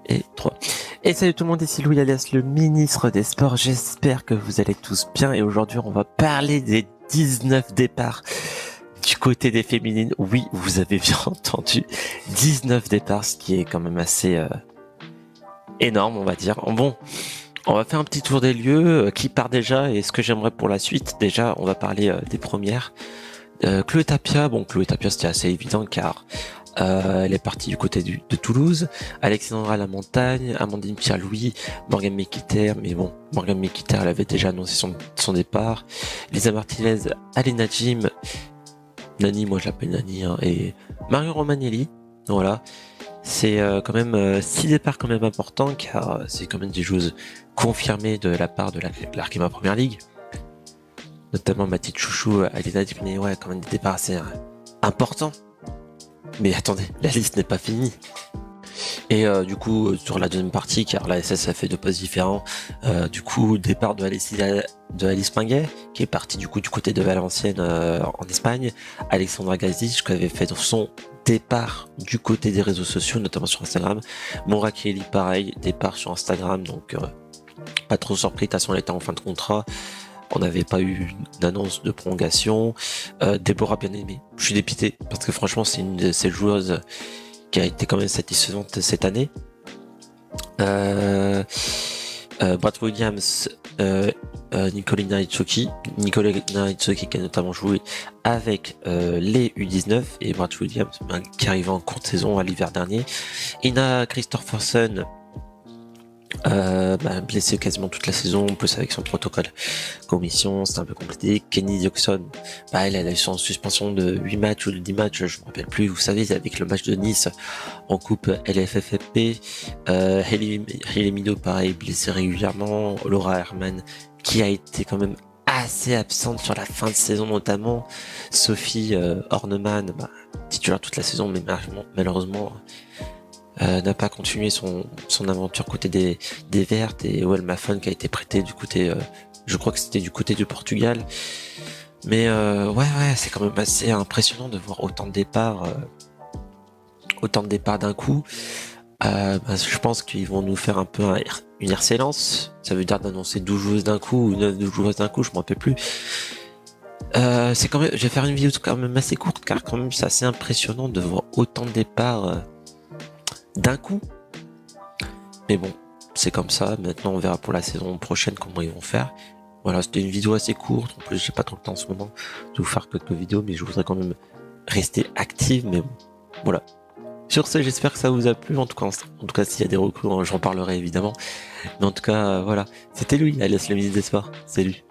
Et 3. Et salut tout le monde, ici Louis alias le ministre des Sports. J'espère que vous allez tous bien. Et aujourd'hui, on va parler des 19 départs du côté des féminines. Oui, vous avez bien entendu. 19 départs, ce qui est quand même assez énorme, on va dire. Bon, on va faire un petit tour des lieux. Qui part déjà et ce que j'aimerais pour la suite. Déjà, on va parler des premières. Chloé Tapia, c'était assez évident car elle est partie du côté de Toulouse. Alexandra Lamontagne, Amandine Pierre-Louis, Morgane Mekiter, mais bon, Morgane Mekiter, elle avait déjà annoncé son départ. Lisa Martinez, Alena Jim, Nani, moi je l'appelle Nani, hein, et Mario Romanelli. Voilà. C'est quand même 6 départs quand même importants car c'est quand même des joueuses confirmées de la part de l'Arkema Première League. Notamment ma petite chouchou Alena Jim, mais ouais, quand même des départs assez importants. Mais attendez, la liste n'est pas finie. Et du coup, sur la deuxième partie, car la SS a fait deux postes différents, du coup, départ de Alice Pinguet, qui est partie du coup du côté de Valenciennes en Espagne. Alexandra Gazic, qui avait fait son départ du côté des réseaux sociaux, notamment sur Instagram. Moura Kelly, pareil, départ sur Instagram, donc pas trop surpris, de toute façon elle était en fin de contrat. On n'avait pas eu d'annonce de prolongation. Déborah Bien-Aimée, je suis dépité parce que franchement c'est une de ces joueuses qui a été quand même satisfaisante cette année. Brad Williams, Nicolina Itchoki qui a notamment joué avec les U19 et Brad Williams qui arrivait en courte saison à l'hiver dernier. Ina Christophersen, blessé quasiment toute la saison, en plus avec son protocole commission, c'était un peu compliqué. Kenny Dioxon, elle a eu son suspension de 8 matchs ou de 10 matchs, je me rappelle plus, vous savez, avec le match de Nice en coupe LFFP. Hayley Mido, pareil, blessé régulièrement. Laura Herman, qui a été quand même assez absente sur la fin de saison notamment. Sophie Horneman, titulaire toute la saison, mais malheureusement n'a pas continué son aventure côté des Vertes, et Mafon qui a été prêté du côté, je crois que c'était du côté du Portugal. Mais ouais, c'est quand même assez impressionnant de voir autant de départs d'un coup. Je pense qu'ils vont nous faire un peu une RC-lance. Ça veut dire d'annoncer 12 joueuses d'un coup ou 9 joueuses d'un coup, je m'en rappelle plus. C'est quand même, je vais faire une vidéo quand même assez courte car quand même c'est assez impressionnant de voir autant de départs d'un coup. Mais bon, c'est comme ça. Maintenant, on verra pour la saison prochaine comment ils vont faire. Voilà, c'était une vidéo assez courte. En plus, j'ai pas trop le temps en ce moment de vous faire quelques vidéos, mais je voudrais quand même rester active. Mais bon, voilà. Sur ce, j'espère que ça vous a plu. En tout cas, s'il y a des recrues, j'en parlerai évidemment. Mais en tout cas, voilà. C'était Louis, alias le ministre des Sports. Salut.